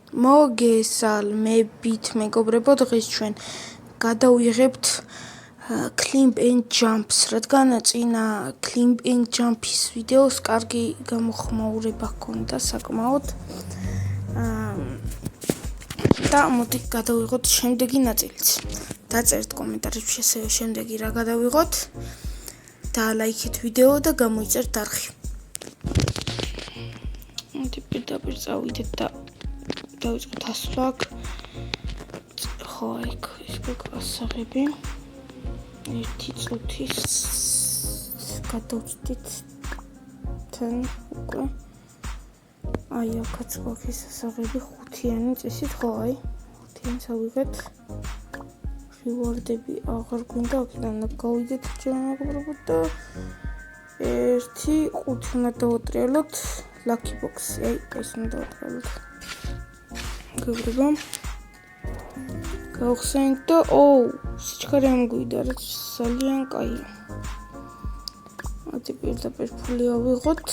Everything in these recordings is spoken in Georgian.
მოგესალმებით მეგობრებო, დღეს ჩვენ გადავიღებთ Climb and Jumps, რადგან წინა Climb and Jump-ის ვიდეოს კარგი გამოხმაურება ჰქონდა საკმაოდ. და მოდი გადავიღოთ შემდეგი ნაწილიც. დაწერთ კომენტარებში ასევე შემდეგი რა გადავიღოთ და ლაიქეთ ვიდეო და გამოიწერთ არხი. პირდაპირ წავიდეთ და დავიწყოთ ასვლა. ხო, იქ გასაღები. 1 წუთის გადავწყვით თან უკვე. აი, აქაც გვაქვს ასაღები 5-იანი წესით, ხო, აი, 5-იანს ავიღეთ. reward-ები აღარ გვინდა, აქედან გავიდეთ მეგობრებო და 1-5 უნდა დავატრიალოთ lucky box-ი, აი, ეს უნდა დავატრიალოთ. მეგობრებო, გავხსენით და სიჩქარე ამგვიდა, რაც ძალიან კაია. მოდი პირდაპირ ფული ავიღოთ.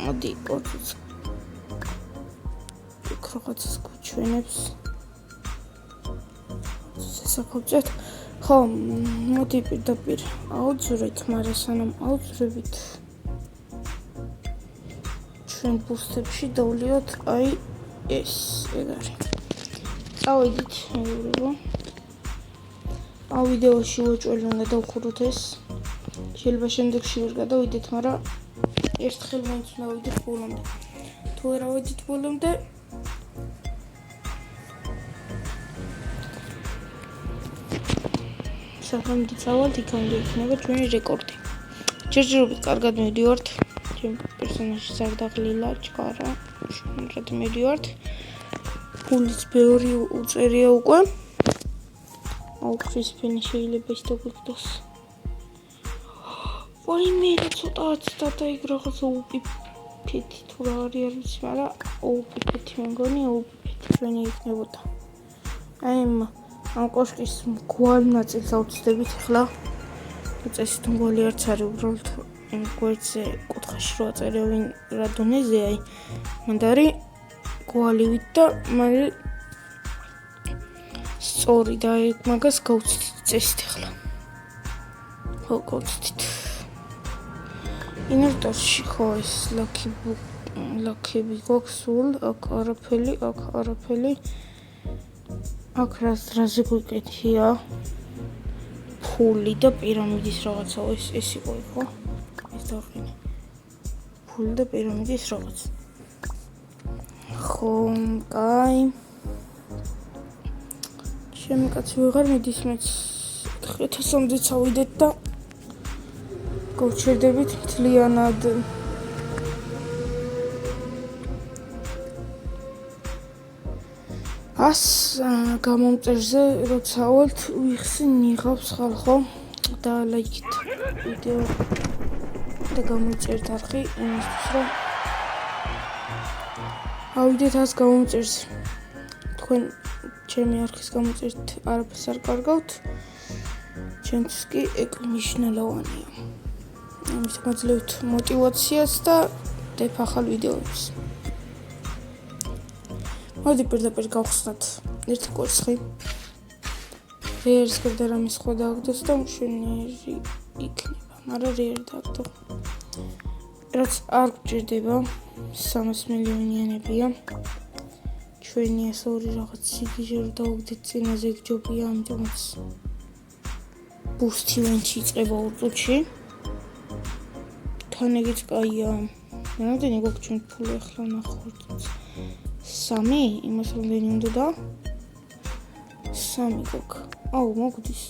მოდი კოც ქროხაცს გვჩვენებს. შესაძლოა. ხო, მოდი პირდაპირ აუძვრეთ, მაგრამ სანამ აუძვრებით ჩვენ ბუსტებში დავლიოთ აი ეს ეგარი. წავიდით მეგობრებო. ვიდეოში უჭველი უნდა დავხუროთ ეს. შეიძლება შემდეგში ვერ გადავიდეთ, მაგრამ ერთხელ მაინც უნდა ვიდეთ ბოლომდე. თუ ვერ ავიდით ბოლომდე საფრთხე წავალთ, იქამდე იქნება ჩვენი რეკორდი. ჯერჯერობით კარგად მივდივართ. ჩემ პერსონაჟი სარდაღლილა ჩქარა. შემდგრად მივდივართ. ფულიც ბევრი უწერია უკვე. ხრის ფენი შეიძლება ის დაგვიგდოს. ვაიმე, ცოტაც დაიგ რაღაცა უპიფეთი თუ რა არის, მაგრამ უპიფეთი მეგონი, უპიფეთი ჩვენი იქნებოდა. აი ამ კოშკის მგვარ ნაწილს ავწდებით ახლა. წესით მგვალი არც არის, უბრალოდ იმ გვერდზე კუთხეში რო აწერია ვინ რა დონეზე, აი მანდ არის გვალივით და მალე სწორი და მაგას გავცდით წესით ახლა. ხო, გავცდით. ინერტორში ხო ეს ლაქები გვაქვს სულ, აქ არაფერი. აქ რაზე გვიკეთია ფული და პირამიდის რაღაცა, ეს იყო ხო? ეს დავყინე. ფული და პირამიდის რაღაც. ხო, კაი. ჩემი კაცი ვეღარ მიდის, მეც 1000-მდე წავიდეთ და გავჩერდებით მთლიანად. გამომწერზე როცა ვალთ ვიხსნიღავს ხალხო და ლაიქით ვიდეო და გამოიწერთ არხი იმისთვის რომ ავიდეთ 100 გამომწერს. თქვენ ჩემი არხის გამოწერთ არაფერს არ კარგავთ, ჩემთვის კი ეგ მნიშვნელოვანია. ამის გაძლევთ мотивაციას და დებ ახალ ვიდეოებს. მოდი პირდაპირ გავხსნათ ერთი კვერცხი. რეერის გარდა რამე სხვა დააგდოს და მშვენიერი იქნება, მაგრამ რეერი დააგდო. რაც არ გჭირდება 300 მილიონიანებია. ჩვენი ეს ორი რაღაც სიგიჟე რო დავაგდეთ წინაზე გჯობია, ამიტომაც ბუსტი ვენჩი იწყება 2 წუთში. თან ეგეც კაია. რამდენი გვაქვს ჩვენ ფული ახლა ნახოთ. 3, იმას რამდენი უნდა და 3 გვაქვს. მოგდის.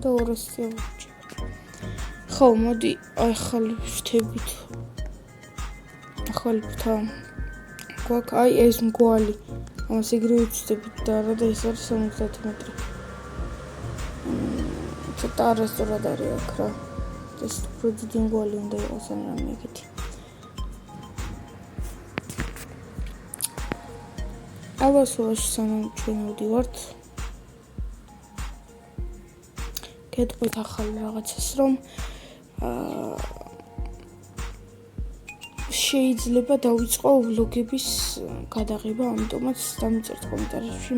და 200 წევრი. ხო, მოდი ახალი ვშთებით. ახალი ფთა. გვაქვს აი ეს მგვალი. ამას ეგრევე ვწდებით და რა და ეს არის 50 მეტრი. ცოტა არასწორად არის აქ რა. ეს უფრო დიდი მგვალი უნდა იყოს ან რამე ეგეთი. ავასობაში სანამ ჩვენ ვდივართ. გეტყვით ახალ რაღაცას რომ შეიძლება დავიწყო ვლოგების გადაღება, ამიტომაც დამიწერთ კომენტარებში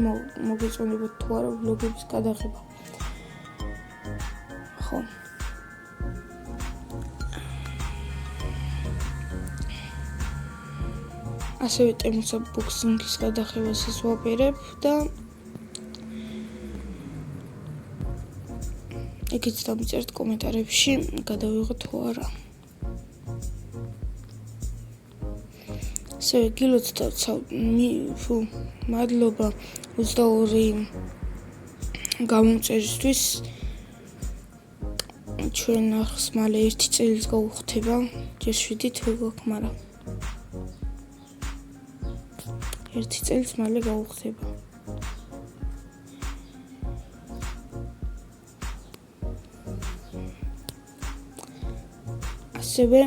მოგეწონებათ თუ არა ვლოგების გადაღება. ხო. ასევე ტემის unboxing-ის გადაღებასაც ვაპირებ და ეგეც დამიწერთ კომენტარებში, გადავიღოთ თუ არა. ასევე გილოცავთ მადლობა 22 გამომწერისთვის. ჩვენ ახს მალე 1 წელს გავუხდება, ჯერ 7 თუ გვაქვს, მაგრამ 1 წელს მალე გავუხდება. ასევე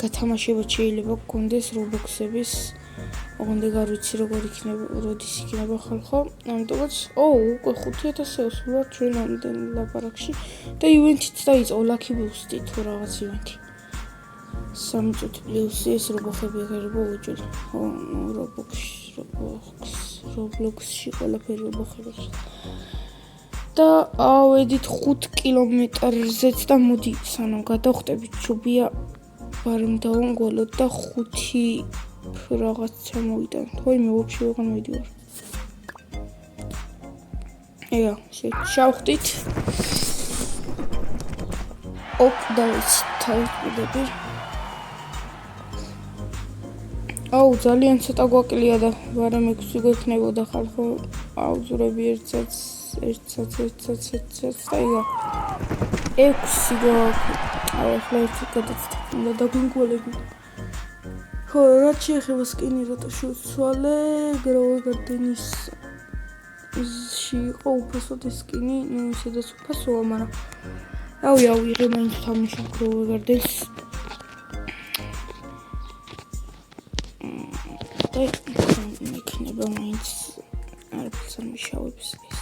გათამაშებად შეიძლება გქონდეს Roblox-ების, ოღონდ არ ვიცი როგორ იქნება, როდის იქნება ხალხო. ამიტომაც, უკვე 5000-ს ვარ ჩვენ ამდენ ლაპარაკში და ივენთიც დაიწყო Lucky Boost-ი თუ რაღაც ივენთი. 3 წუთი პლუსი ეს რობოხები აღერება უჯერ. Roblox-ში ყველაფერი რობოხები. და ავედით 5 კილომეტრზეც და მოდი სანამ გადავხტებით ჩუბია ბარემ დავანგოლოთ და 5 რაღაცა მოვიტანთ. თოიმე ვაფშე ვეღარ მოვიდივარ. ეგა, შევხვდით. დავიცით თავისუფლები. ძალიან ცოტა გვაკლია და ბარემ 6 გვექნებოდა ხალხო. ავზურები ერთსაც და იგა 6 გვაქვს. ახლა ერთი გადაცდა უნდა დაგვინგოლები. ხო, რაც შეეხება სკინი რატო შევცვალე, Grow Garden-ის იყო უფასოდ ეს სკინი, ისედაც უფასოა, მაგრამ ვიღე მაინც თამაშობ Grow Garden-ს. და იქნება მაინც არაფერს არ მიშავებს ეს.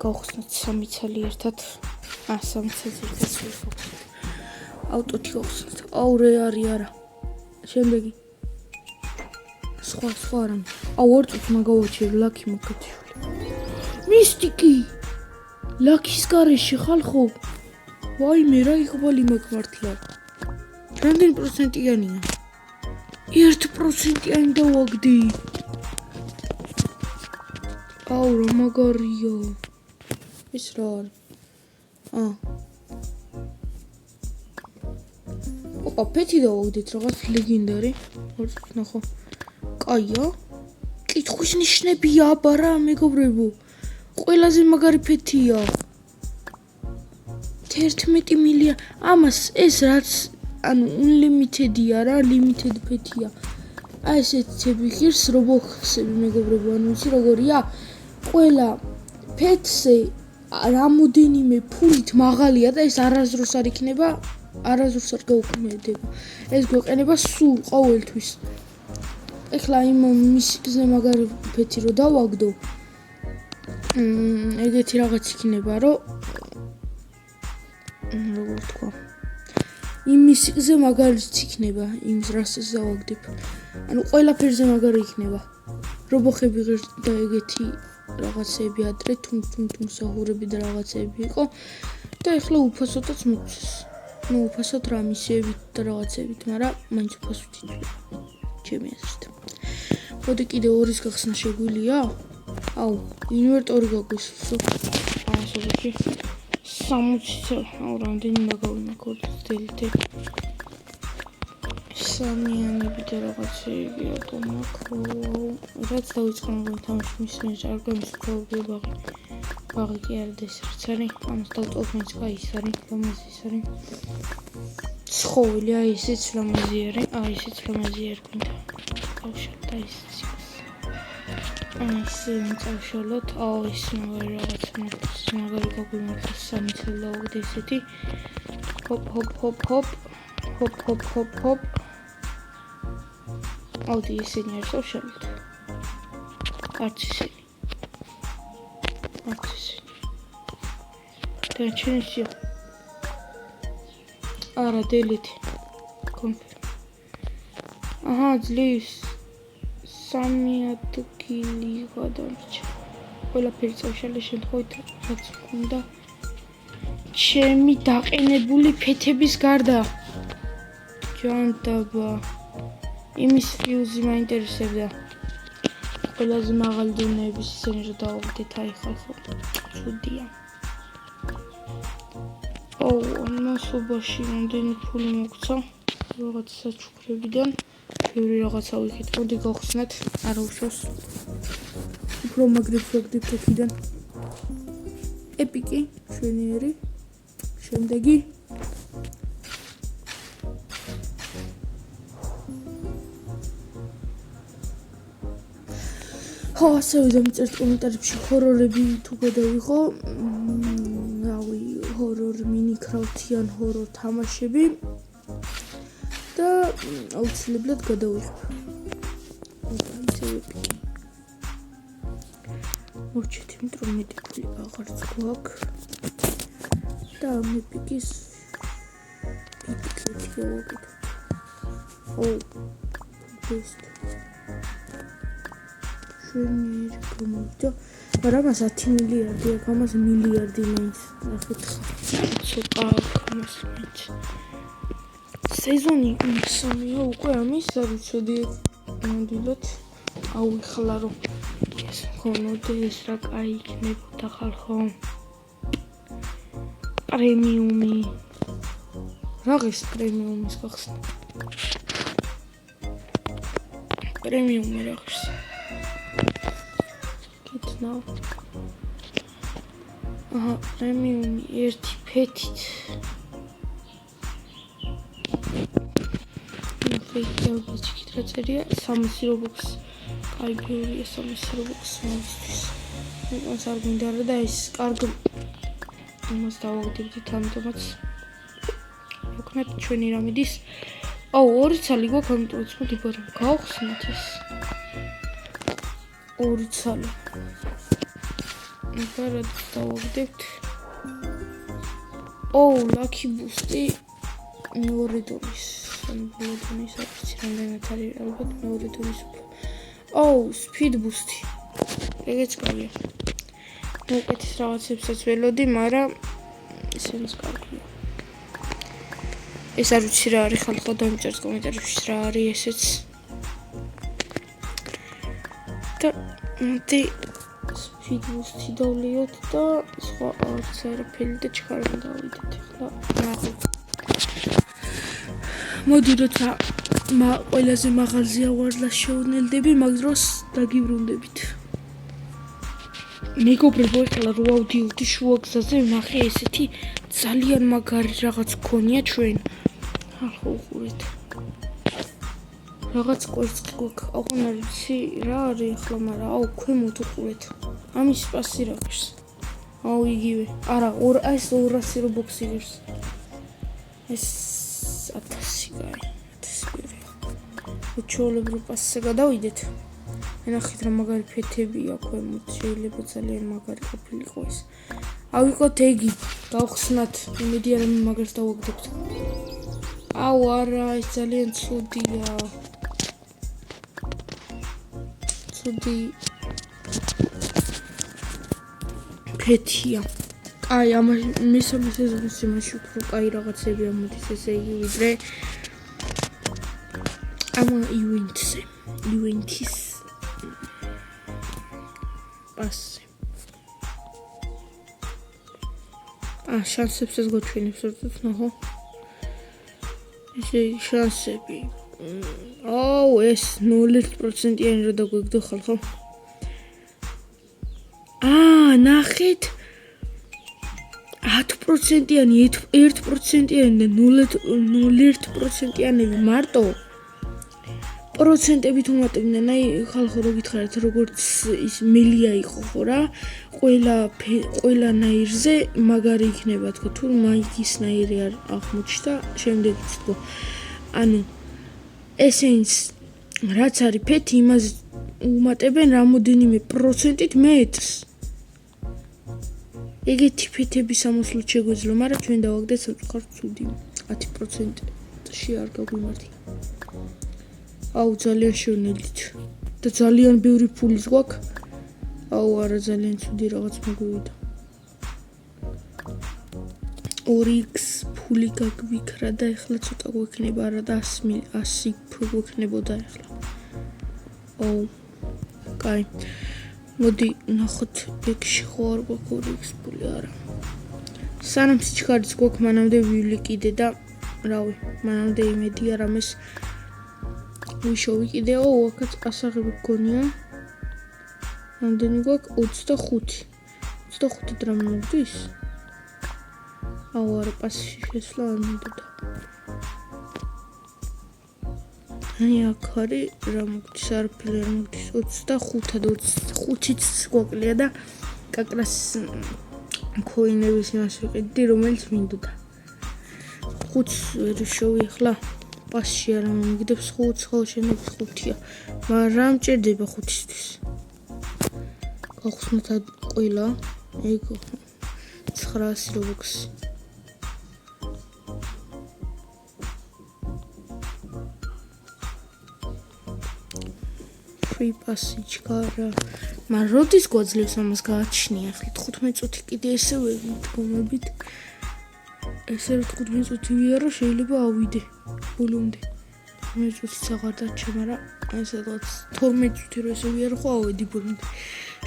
გავხსნათ 3 ცალი ერთად. 3 ცალი ერთად შევხოთ. ავტოთი გავხსნათ. რე არის არა. შემდეგი. სხვა არა. 2 წუთს მაგავაჩერ ლაკი მოგეთიშული. მისტიკი. ლაკის გარეშე ხალხო. ვაიმე რა იღბალი მაქვს მართლა. რამდენი პროცენტიანია? 1%-იანი დავაგდი. რა მაგარია. ეს რა არის? პეთი დავაგდით რაღაც ლეგენდარი. ნახო. კაია. კითხვის ნიშნებია აბარა მეგობრებო. ყველაზე მაგარი ფეთია. 11 მილიონი. ამას ეს რაც unlimited-ია რა, limited ფეთია. ესეთები ღირს Roblox-ები მეგობრებო, იცი როგორია? ყველა ფეთზე რამოდენიმე ფულით მაღალია და ეს არასდროს არ იქნება, არასდროს არ გაუქმედება. ეს გვეყენება სულ ყოველთვის. ეხლა იმ მისიკზე მაგარი ფეთი რო დავაგდო. ეგეთი რაღაც იქნება, რომ როგორ თქვა? იმ მისიკზე მაგარიც იქნება, იმ რასაც დავაგდებ. ანუ ყველაფერზე მაგარი იქნება. რობოხები ღირს და ეგეთი რაღაცები ადრე თუმ საჰურები და რაღაცები იყო და ეხლა უფასოდაც მოგცეს. უფასოდ რა მისიებით და რაღაცებით, მაგრამ მაინც უფასოდ იწვია. ჩემი აზრით. მოდი კიდე 2-ის გახსნა შეგვიძლია? ინვერტორი გაგვისურვო. ასეთი 60 რამდენი მაგავინახოთ დელტე. სამიანები და რაღაცები რატომ აქვს? რაც დავიწყო თამაში მის არ გამისწავლე ბაღი კი არ დესერტს არის. ამას დავწოვ მაინც ის არის, ლამაზი არის. ცხოველი ესეც ლამაზი არის. ესეც ლამაზი არის კიდე. გავშალოთ ესეც. ეს წავშალოთ. ეს მაგარი რაღაცა მაგარი გაგვიმართეს 3 წელი დავაგდე ესეთი. ჰოპ. ესენი არის წავშალოთ. არც ესენი. ჩენსია. არა, delete. Confirm. აჰა, ძლივს 3 ადგილი გადარჩა. ყველაფერი წავშალე შემთხვევით რაც უნდა. ჩემი დაყენებული ფეთების გარდა. ჯანდაბა. იმის ფიუზი მაინტერესებდა. ყველაზე მაღალი დონეების ისინი რომ დავაგდეთ აი ხალხო. ცუდია. მასობაში რამდენი ფული მოგცა? რაღაც საჩუქრებიდან. ბევრი რაღაცა ვიქით. მოდი გავხსნათ. არა უშავს. უფრო მაგრებს ვაგდებთ აქედან. ეპიკი, შვენიერი. შემდეგი ასევე დამიწერთ კომენტარებში ჰორორები თუ გადავიღო. რავი, ჰორორ მინიკრაფტიან ჰორორ თამაშები და აუცილებლად გადავიღებ. მორჩეთ, იმიტომ რომ მეტი ფული აღარც გვაქვს. და მეპიკის პიკეტი გავაკეთე. best. შვენიერი გამოვიდა. მაგრამ 10 მილიარდი აქვს, ამას მილიარდი მაინც. ნახეთ ცოტა ამას მაინც. სეზონი 3-ია უკვე ამის, არ ვიცოდი ნამდვილად. ეხლა რომ ეს მქონოდეს რა კაი იქნებოდა ხალხო. პრემიუმი. რაღაც პრემიუმის გახსნა. პრემიუმი რაღაც. კეთნა. აჰა, პრემიუმი ერთი ფეთით. ფეიქეობიჩით რა წერია 300 რობოქს. კაი ბევრია 300 რობოქს მომისთვის. მას არ მინდა რა და ეს კარგი იმას დავაგდებდით ამიტომაც ვქნათ ჩვენი რამიდის. ორი ცალი გვაქვს, ამიტომაც მოდი ბარემ გავხსნათ ეს. ორი ცალი. აბარად დავაგდებთ. ლაკი ბუსტი მეორე დონის. მეორე დონის არის რამდენად არის ალბათ მეორე დონის უფრო. სპიდ ბუსტი. ეგეც კარგია. მოკეთეს რაღაცებსაც ველოდი, მაგრამ ესენიც კარგია. ეს არ ვიცი რა არის ხალხო, დამიწერთ კომენტარებში რა არის ესეც. და მოდი სპიდ ბუსტი დავლიოთ და სხვა არც არაფერი და ჩქარები დავიდეთ ახლა. მოდი როცა ყველაზე მაღალზეა ვარლა შევნელდები, მაგ დროს დაგიბრუნდებით. მეგობრებო, ეხლა რო ავდიოდი შუა გზაზე, ვნახე ესეთი ძალიან მაგარი რაღაც გქონია ჩვენ. ახლა უყურეთ. რაღაც კვერცხი გვაქვს. აღარ არ ვიცი რა არის ახლა, მაგრამ ქვემოთ უყურეთ. ამის პასი რა ღირს. იგივე. არა, ეს 200 რობოქსი ღირს. ეს 1000 კაი. 1000 უჩვეულებრივ პასზე გადავიდეთ. ნახეთ რა მაგარი ფეთებია ქვემოთ, შეიძლება ძალიან მაგარი ყოფილიყო ეს. ავიღოთ ეგი, გავხსნათ, იმედი არ მაგას დავაგდებთ. არა, ეს ძალიან ცუდია. ცუდი ფეთია. კაი, მესამე სეზონის იმაში უფრო კაი რაღაცები ამოდის, ესე იგი ვიდრე ივენთის პასი. შანსებსაც გვაჩვენებს როდესაც ნახო. ესე შანსები. ეს 0%-იანი რა დაგვიგდო ხალხო. ნახეთ 10%-იანი, 1%-იანი და 0.1%-იანები მარტო პროცენტებით უმატებდნენ. ხალხო რო გითხარით როგორც ის მელია იყო ხო რა, ყველა ნაირზე მაგარი იქნება თქო, თუ მაიქის ნაირი არ აღმოჩნდა, შემდეგიც თქო. ესენს რაც არის ფეთი, იმაზე უმატებენ რამოდენიმე პროცენტით მეტს. ეგეთი ფეთების ამოსვლით შეგვეძლო, მაგრამ ჩვენ დავაგდეთ სამწუხაროდ ცუდი 10%-ში არ გაგვიმართლა. აუ ძალიან შოვნელით და ძალიან ბევრი ფულის გვაქვს. აუ არა ძალიან ცუდი რაღაც მოგვივიდა. 2x ფული გაგვიქრა და ეხლა ცოტა გვექნება არა და 100 გვექნებოდა ეხლა. აუ კაი. მოდი ნახოთ ეგში ხო არ გვაქვს 2x ფული არა. სანამ სიჩქარეც გვაქვს მანამდე ვივლი კიდე და რავი, მანამდე იმედი არ ამეს ვიშოვი კიდეო აქაც ასაღები გქონია. რამდენი გვაქვს 25 დრამი მოგდის? აუ არა პასში შესვლა არ მინდოდა. აი აქ არის რა მოგდის არაფერი არ მოგდის 25-ად 25-იც გვაკლია და კაკრას კოინების იმას ვიყიდი რომელიც მინდოდა. 5 ვერ შოვი ახლა პასში არ მომიგდებს 5 ხო შენებს 5-ია. მაგრამ მჭირდება 5-ისთვის. გავხსნათ ყველა ეგ 900 რობოქსი. free passage gara. მაგრამ როდის გვაძლევს ამას გააჩნია ახლა 15 წუთი კიდე ესე ვდგომებით. ესე 15 წუთი ვიარო შეიძლება ავიდე ბოლომდე. 15 წუთიც აღარ დარჩა, მაგრამ ესე რაღაც 12 წუთი რო ესე ვიარო ხო ავედი ბოლომდე.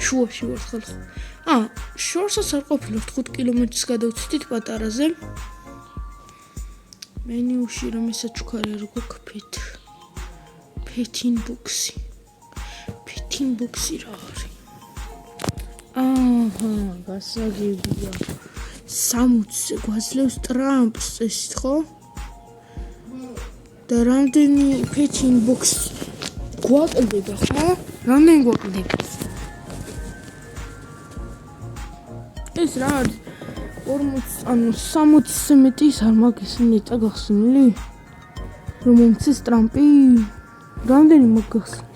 შუაში ვარ ხალხო. შორსაც არ ყოფილობ 5 კილომეტრს გადავწვით პატარაზე. მენიუში რომ ესაჩუქარი არ გვაქვს pet box-ი. Boxi რა არის? გასაგებია. 60-ზე გვაძლევს ტრამპს ეს ხო? და რამდენი pet box გვაკლდება ხო? რამდენი გვაკლდება? ეს რა არის? 60-ზე მეტის არ მაგის ნეტა გახსნილი? რომ მომცეს ტრამპი? რამდენი მოგახსნილი?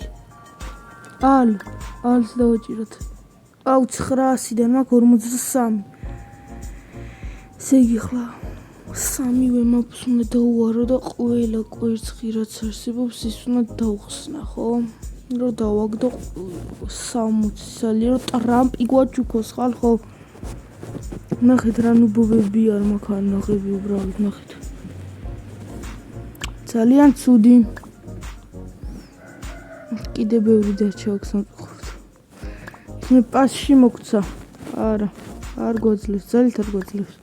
ალს დავაჭიროთ. აუ 900-დან მაქვს 43. ესე იგი ხლა 3-ვე მაპს უნდა დაუარო და ყველა კვერცხი რაც არსებობს ის უნდა დავხსნა, ხო? რომ დავაგდო 60-ალი რომ ტრამპი გვაჩუქოს ხალხო. ნახეთ რა ნუბობები არ მაქვს არ ნახები უბრალოდ ნახეთ. ძალიან ცუდი. კიდე ბევრი დარჩა აქ სამწუხაროდ. მე პასში მოგცა. არა, არ გვაძლევს, ძალით არ გვაძლევს.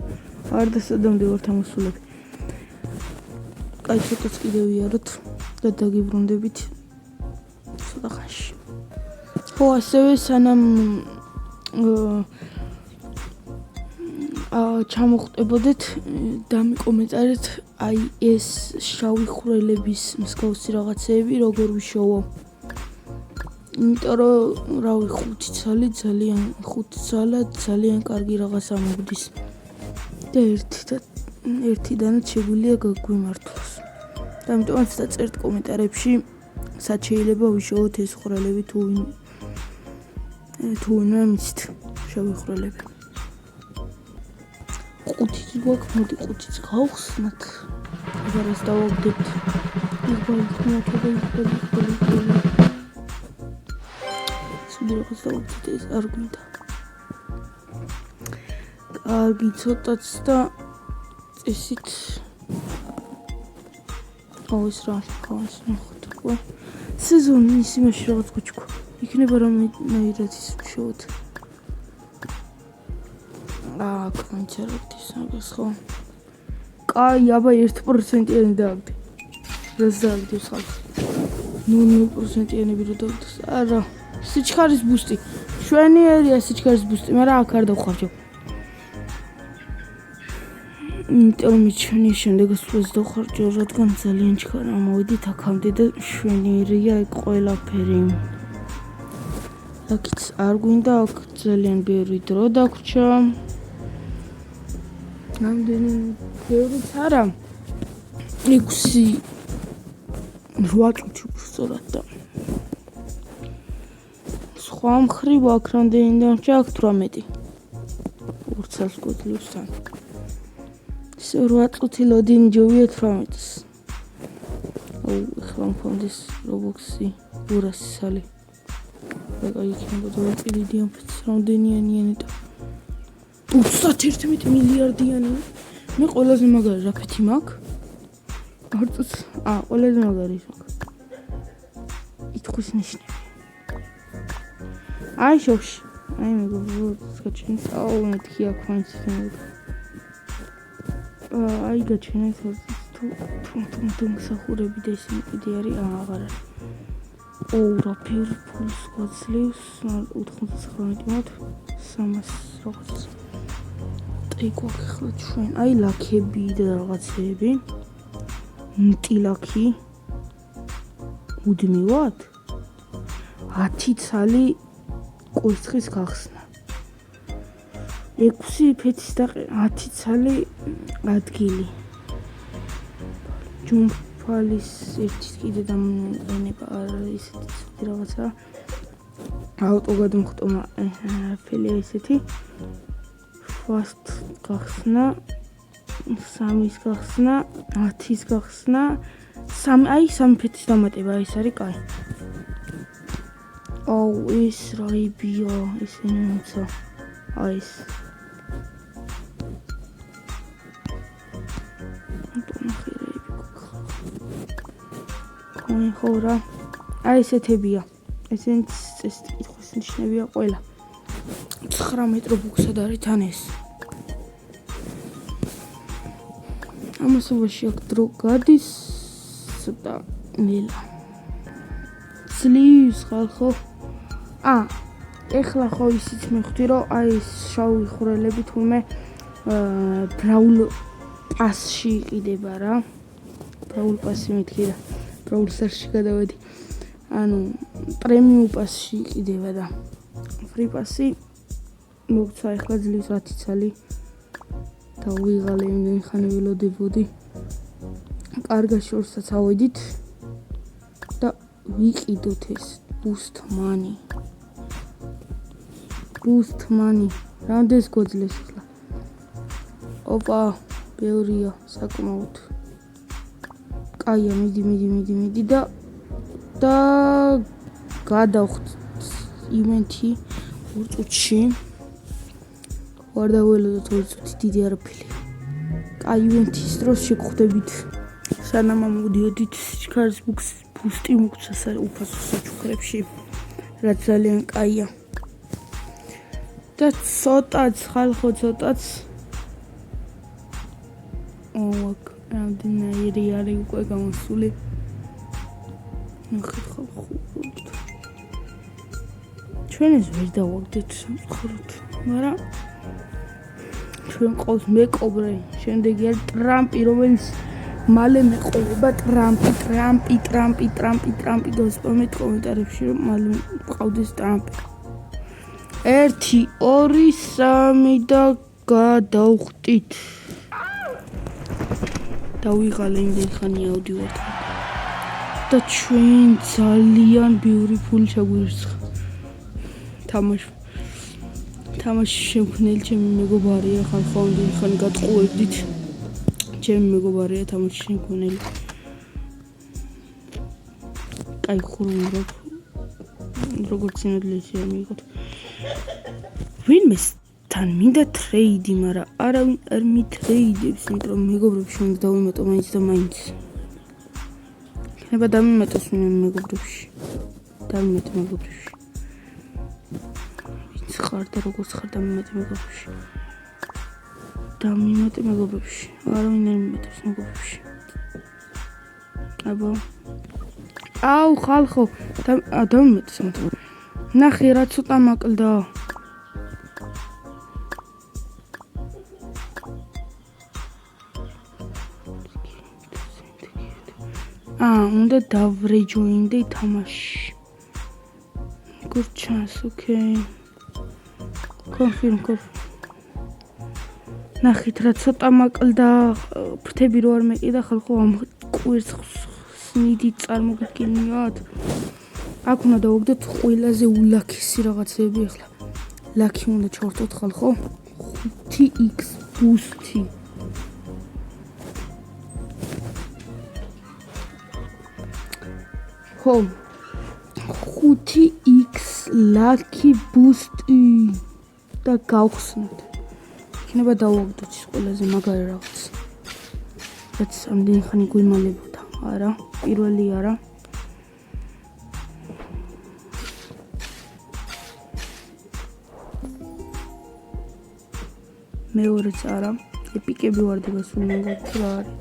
არ დასადამდე ვართ ამოსულები. კაი, ცოტაც კიდე ვიაროთ და დაგიბრუნდებით ცოტა ხანში. ხო, ასევე სანამ ჩამოხტებოდეთ, დამიკომენტარეთ აი ეს შავი ხვრელების მსგავსი რაღაცეები როგორ ვიშოვო. იმიტომ რომ რავი 5 ცალი ძალიან კარგი რაღაცა მოგდის. და ერთიდანაც შეგვიძლია გაგვიმართოს. და ამიტომაც დაწერთ კომენტარებში სად შეიძლება ვიშოვოთ ეს ხვრელები თუ ვინმე მიცით შავი ხვრელები. 5-იც გვაქვს, მოდი 5-იც გავხსნათ. აბარას დავაგდებთ. რაღაც დავაგდეთ ეს არ გვინდა. კარგი ცოტაც და წესით. ეს რა ხავს ნახოთ. სეზონი ის იმაში რაღაც გვჩქვა. იქნება რამეირად ის ვშოვოთ. კონცერტის ამას ხო? კაი, აბა 1%-იანი დააგდე. რას დააგდებს ხალხი? 0%-იანები რო დავაგდეს. არა. სიჩქარის ბუსტი. შვენიერია სიჩქარის ბუსტი, მაგრამ აქ არ დავხარჯო. იმიტომ მიჩვენე შემდეგაც ეს დავხარჯო, რადგან ძალიან ჩქარა მოვიდით აქამდე და შვენიერია ეგ ყველაფერი. აქიც არ გვინდა, აქ ძალიან ბევრი დრო დაგვრჩა. რამდენი ბევრიც არა. 6-8 წუთი უბრალოდ და სხვა მხრივ აქ რამდენი დამჭა აქ 18. ორცალს გვიძლევს თან. 8 წუთი ლოდინი ჯობია 18-ს. ახლა მქონდეს Roblox-ი 200 სალი. აი იქნება დავაწყილი დიამფიც რამდენიანიანი და 31 მილიარდიანი. მე ყველაზე მაგარი რაკეტი მაქვს. ყველაზე მაგარი ის მაქვს. ითქვის ნიშნები. აი შოში. აი მეგობრებო, გაჩვენეთ. მეთქი აქ მაინც იქნება. აი გაჩვენეთ თუ მსახურები და ისინი კიდე არის აღარ არის. რა ბევრი ფულს გვაძლევს 99-მად 300 რაღაც. ტეიკვაკ ახლა ჩვენ აი ლაქები და რაღაცეები. მტილაკი მუდმივად 10 ცალი კვერცხის გახსნა. 6 ფეთის და 10 ცალი ადგილი. ჯუმფალის ერთის კიდე დამენება ისეთი რაღაცა. ავტოგადმხტომა ფელია ისეთი. fast გახსნა 3-ის გახსნა 10-ის გახსნა 3 ფეთის დამატება ეს არის კაი. ეს რაიბია ისინი მოცა აი ეს ხო რა აი ესეთებია ესენიც წესით კითხვის ნიშნებია ყველა 19 Roblox-ად არის თან ეს ამასობაში აქ დრო გადის ცოტა ნელა ძლივს ხალხო ეხლა ხო ისიც მივხვდი რომ აი ეს შავი ხვრელები თურმე ბრაულ პასში იყიდება რა ბრაულ პასი მეთქი და ბრაულ სტარში გადავედი ანუ პრემიუმ პასში იყიდება და ფრი პასი მოგცა ეხლა ძლივს 10 ცალი და ვიღალე იმდენი ხანი ველოდებოდი კარგა შორსაც ავედით და ვიყიდოთ ეს boost money რამდენს გვაძლევს ახლა ოპა ბევრია საკმაოდ კაია მიდი და გადავხთ ივენთი 2 წუთში ვარ დაველოდოთ 2 წუთი დიდი არაფერი კაი ივენთის დროს შეგხვდებით სანამ ამოდიოდით სიჩქარის ბუსტი მოგცეს უფასო საჩუქრებში რაც ძალიან კაია და ცოტაც ხალხო ცოტაც რამდენიერი არის უკვე გამოსული ნახეთ ხალხო ჩვენ ეს ვერ დავაგდეთ სამწუხაროდ მაგრამ ჩვენ ყავს მეკობრე შემდეგი არის ტრამპი რომელიც მალე მეყოლება ტრამპი გასპამეთ კომენტარებში რომ მალე ყავდეს ტრამპი 1 2 3 და გადავხტით დავიღალე იმდენი ხანი აუდიოთ და ჩვენ ძალიან ბევრი ფული ჩაგვირიცხა თამაში შემქმნელი ჩემი მეგობარია ხალხო იმდენი ხანი გატყუებდით ჩემი მეგობარია თამაში შემქმნელი კაი ხურმობ როგორც ინდლისია მიიღოთ ვინმეს თან მინდა ტრეიდი მაგრამ არავინ არ მიტრეიდებს იმიტომ რომ მეგობრებში უნდა დავიმატო მაინც და მაინც იქნება დამიმატოს მეგობრებში ვინც ხარ და როგორც ხარ დამიმატე მეგობრებში არავინ არ მიმატებს მეგობრებში აბა აუ ხალხო დამიმატეს ნახე რა ცოტა მაკლდა უნდა დავრეჯოინდე თამაში გურჩას ოკეი კონფირმ ნახეთ რა ცოტა მაკლდა ფრთები რო არ მეყიდა ხალხო ამ კვერცხს ნიდი წარმოგიდგენიათ აქ უნდა დავუგდოთ ყველაზე ულაქესი რაღაცები ახლა ლაკი უნდა ჩავრთოთ ხალხო 5x boost-ი. ხო 5x lucky boost-ი და გავხსნათ. იქნება დავაგდოთ ის ყველაზე მაგარი რაღაც. რაც ამდენი ხანი გვიმალებოდა. არა, პირველი არა. მეორეც არა. ეპიკები ვარდება სულ მაგათ რა არის.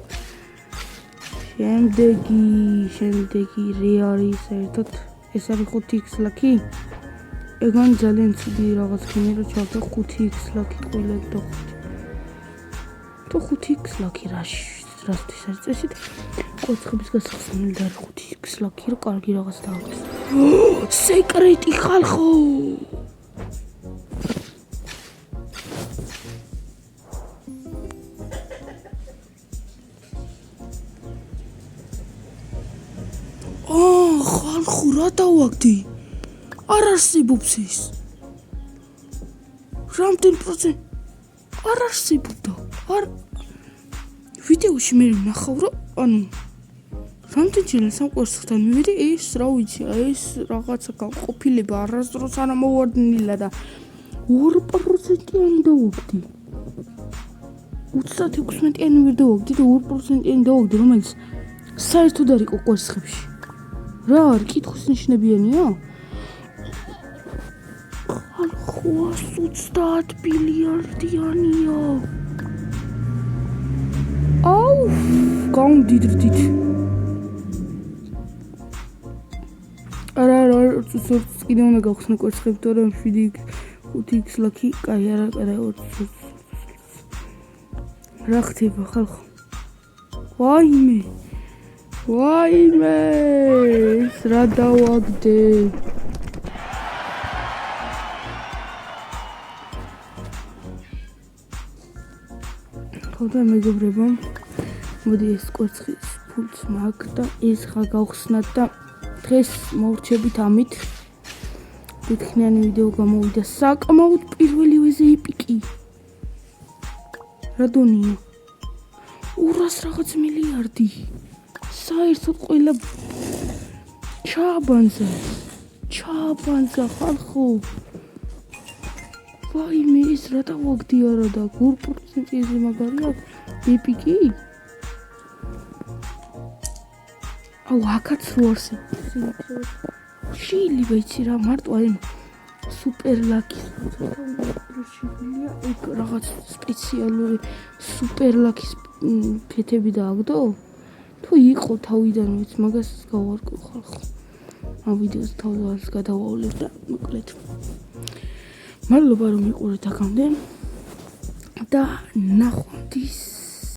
შემდეგი რე არის საერთოდ ეს არის 5x lucky. ეგან ძალიან ცუდი რაღაც ხინი რომ ჩავდა 5x lucky ყველა დავხდი. თუ 5x lucky რასთვის არის წესით? კოცხების გასახსნელი და 5x lucky რო კარგი რაღაც დავხდი. სეკრეტი ხალხო! ხალხო რა დავაგდი? არ არსებობს ეს. რამდენ პროცენტ არ არსებობდა. არ ვიდეოში მე ვნახავ რომ ანუ რამდენჯერმე სამყაროსთან მივედი ეს რა ვიცი ეს რაღაცა განყოფილება არასდროს არ მოვარდნილა და 2%-იანი დავაგდი. 36%-იანი ვერ დავაგდი და 2%-იანი დავაგდი რომელიც საერთოდ არ იყო კვერცხებში. რა არის კითხვის ნიშნებიანია? 130 ბილიარდიანია. აუ, გამდიდრდით. არა, კიდე უნდა გავხსნა კვერცხები, თორემ 5x lucky, კაი არა, რა ხდება ხალხო? ვაიმე! ეს რა დავაგდე? ხოდა მეგობრებო, მოდი ეს კვერცხის ფულს მაგ და ეს ხა გავხსნათ და დღეს მოვრჩებით ამით. დიდხნიანი ვიდეო გამოვიდა, საკმაოდ პირველივეზე ეპიკი. რა დონია? 200 რაღაც მილიარდი. საერთოდ ყველა ჩაბანზა ხალხო. ვაიმე ეს რა დავაგდი არა და 2%-ზე მაგარია ეპიკი. აუ აქაც რო არსებობს. შილი ვიცი რა მარტო აი სუპერ ლაკი. პროშილია ეგ რაღაც სპეციალური სუპერ ლაკის ფეთები დააგდო? თუ იყო თავიდან ვიცი მაგას გავარკვევ ხალხო. ამ ვიდეოს თავად გადავავლებ და მოკლედ. მადლობა რომ მიყურეთ აქამდე და ნახვამდის.